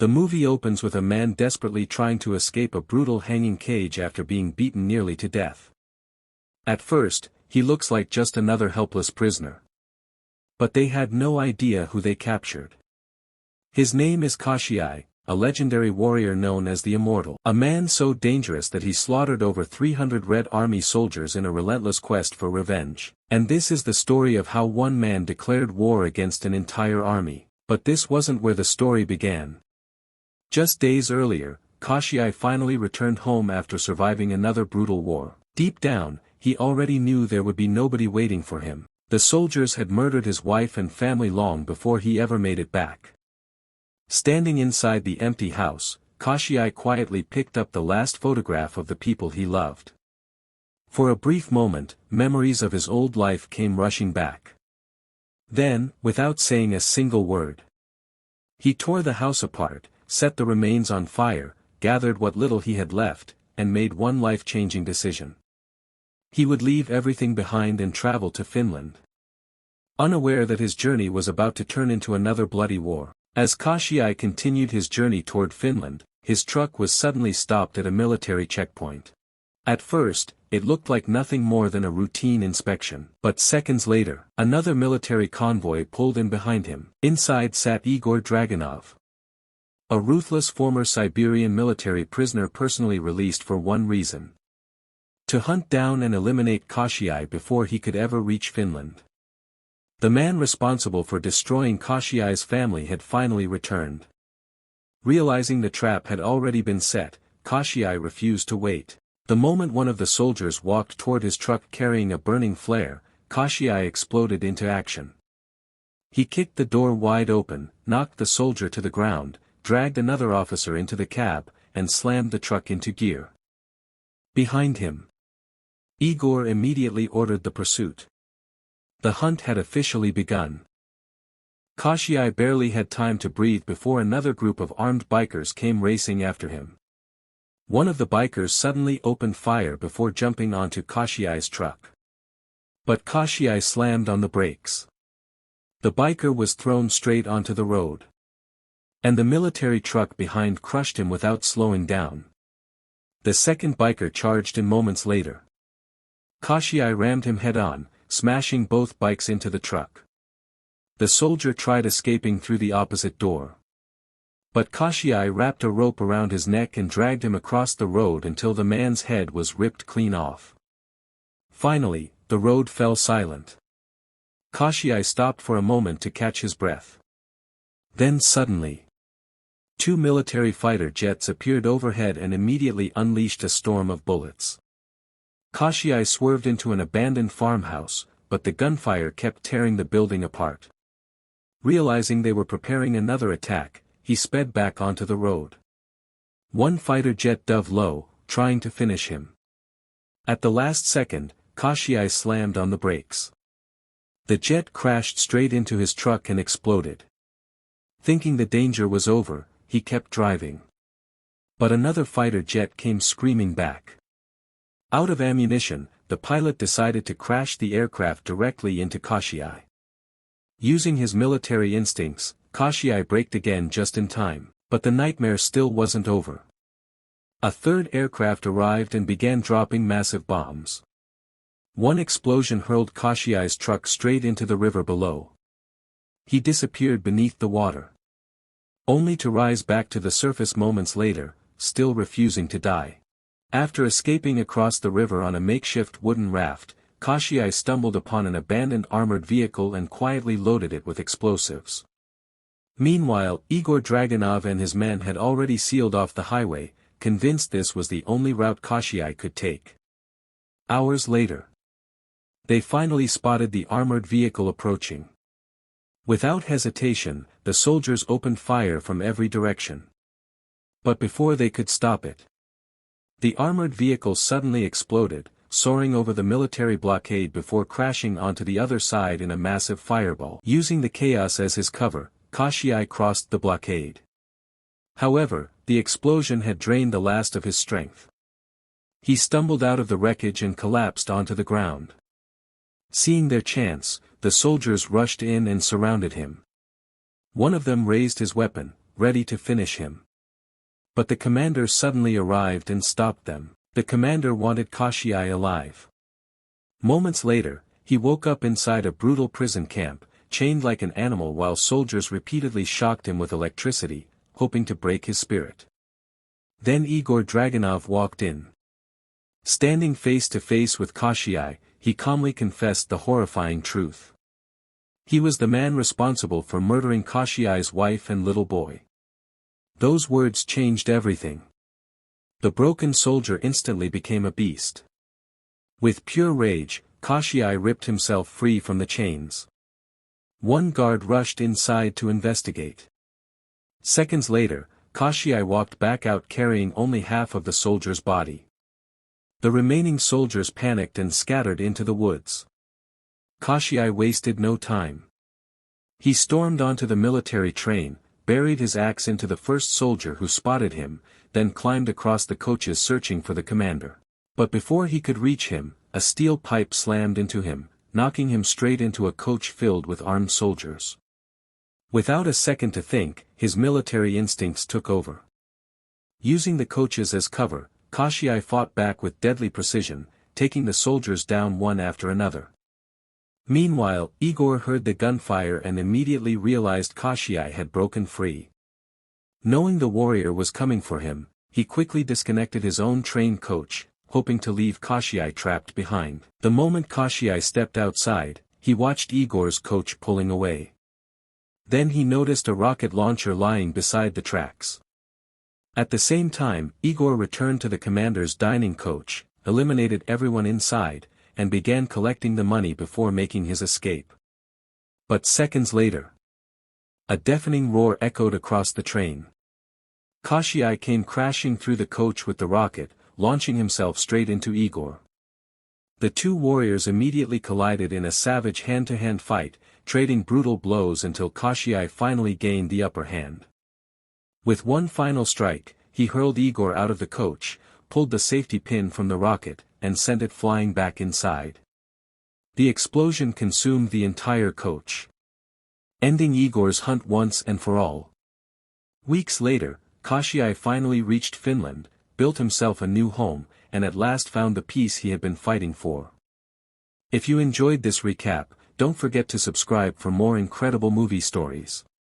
The movie opens with a man desperately trying to escape a brutal hanging cage after being beaten nearly to death. At first, he looks like just another helpless prisoner. But they had no idea who they captured. His name is Koschei, a legendary warrior known as the Immortal. A man so dangerous that he slaughtered over 300 Red Army soldiers in a relentless quest for revenge. And this is the story of how one man declared war against an entire army. But this wasn't where the story began. Just days earlier, Koschei finally returned home after surviving another brutal war. Deep down, he already knew there would be nobody waiting for him. The soldiers had murdered his wife and family long before he ever made it back. Standing inside the empty house, Koschei quietly picked up the last photograph of the people he loved. For a brief moment, memories of his old life came rushing back. Then, without saying a single word, he tore the house apart, set the remains on fire, gathered what little he had left, and made one life-changing decision. He would leave everything behind and travel to Finland. Unaware that his journey was about to turn into another bloody war. As Koschei continued his journey toward Finland, his truck was suddenly stopped at a military checkpoint. At first, it looked like nothing more than a routine inspection. But seconds later, another military convoy pulled in behind him. Inside sat Igor Dragunov, a ruthless former Siberian military prisoner personally released for one reason: to hunt down and eliminate Koschei before he could ever reach Finland. The man responsible for destroying Koschei's family had finally returned. Realizing the trap had already been set, Koschei refused to wait. The moment one of the soldiers walked toward his truck carrying a burning flare, Koschei exploded into action. He kicked the door wide open, knocked the soldier to the ground, dragged another officer into the cab, and slammed the truck into gear. Behind him, Igor immediately ordered the pursuit. The hunt had officially begun. Koschei barely had time to breathe before another group of armed bikers came racing after him. One of the bikers suddenly opened fire before jumping onto Koschei's truck. But Koschei slammed on the brakes. The biker was thrown straight onto the road. And the military truck behind crushed him without slowing down. The second biker charged in moments later. Koschei rammed him head-on, smashing both bikes into the truck. The soldier tried escaping through the opposite door. But Koschei wrapped a rope around his neck and dragged him across the road until the man's head was ripped clean off. Finally, the road fell silent. Koschei stopped for a moment to catch his breath. Then suddenly, two military fighter jets appeared overhead and immediately unleashed a storm of bullets. Koschei swerved into an abandoned farmhouse, but the gunfire kept tearing the building apart. Realizing they were preparing another attack, he sped back onto the road. One fighter jet dove low, trying to finish him. At the last second, Koschei slammed on the brakes. The jet crashed straight into his truck and exploded. Thinking the danger was over, he kept driving. But another fighter jet came screaming back. Out of ammunition, the pilot decided to crash the aircraft directly into Koschei. Using his military instincts, Koschei braked again just in time, but the nightmare still wasn't over. A third aircraft arrived and began dropping massive bombs. One explosion hurled Koschei's truck straight into the river below. He disappeared beneath the water, only to rise back to the surface moments later, still refusing to die. After escaping across the river on a makeshift wooden raft, Koschei stumbled upon an abandoned armored vehicle and quietly loaded it with explosives. Meanwhile, Igor Dragunov and his men had already sealed off the highway, convinced this was the only route Koschei could take. Hours later, they finally spotted the armored vehicle approaching. Without hesitation, the soldiers opened fire from every direction. But before they could stop it, the armored vehicle suddenly exploded, soaring over the military blockade before crashing onto the other side in a massive fireball. Using the chaos as his cover, Koschei crossed the blockade. However, the explosion had drained the last of his strength. He stumbled out of the wreckage and collapsed onto the ground. Seeing their chance, the soldiers rushed in and surrounded him. One of them raised his weapon, ready to finish him. But the commander suddenly arrived and stopped them. The commander wanted Koschei alive. Moments later, he woke up inside a brutal prison camp, chained like an animal while soldiers repeatedly shocked him with electricity, hoping to break his spirit. Then Igor Dragunov walked in. Standing face to face with Koschei, he calmly confessed the horrifying truth. He was the man responsible for murdering Koschei's wife and little boy. Those words changed everything. The broken soldier instantly became a beast. With pure rage, Koschei ripped himself free from the chains. One guard rushed inside to investigate. Seconds later, Koschei walked back out carrying only half of the soldier's body. The remaining soldiers panicked and scattered into the woods. Koschei wasted no time. He stormed onto the military train, buried his axe into the first soldier who spotted him, then climbed across the coaches searching for the commander. But before he could reach him, a steel pipe slammed into him, knocking him straight into a coach filled with armed soldiers. Without a second to think, his military instincts took over. Using the coaches as cover, Koschei fought back with deadly precision, taking the soldiers down one after another. Meanwhile, Igor heard the gunfire and immediately realized Koschei had broken free. Knowing the warrior was coming for him, he quickly disconnected his own train coach, hoping to leave Koschei trapped behind. The moment Koschei stepped outside, he watched Igor's coach pulling away. Then he noticed a rocket launcher lying beside the tracks. At the same time, Igor returned to the commander's dining coach, eliminated everyone inside, and began collecting the money before making his escape. But seconds later, a deafening roar echoed across the train. Koschei came crashing through the coach with the rocket, launching himself straight into Igor. The two warriors immediately collided in a savage hand-to-hand fight, trading brutal blows until Koschei finally gained the upper hand. With one final strike, he hurled Igor out of the coach, pulled the safety pin from the rocket, and sent it flying back inside. The explosion consumed the entire coach, ending Igor's hunt once and for all. Weeks later, Koschei finally reached Finland, built himself a new home, and at last found the peace he had been fighting for. If you enjoyed this recap, don't forget to subscribe for more incredible movie stories.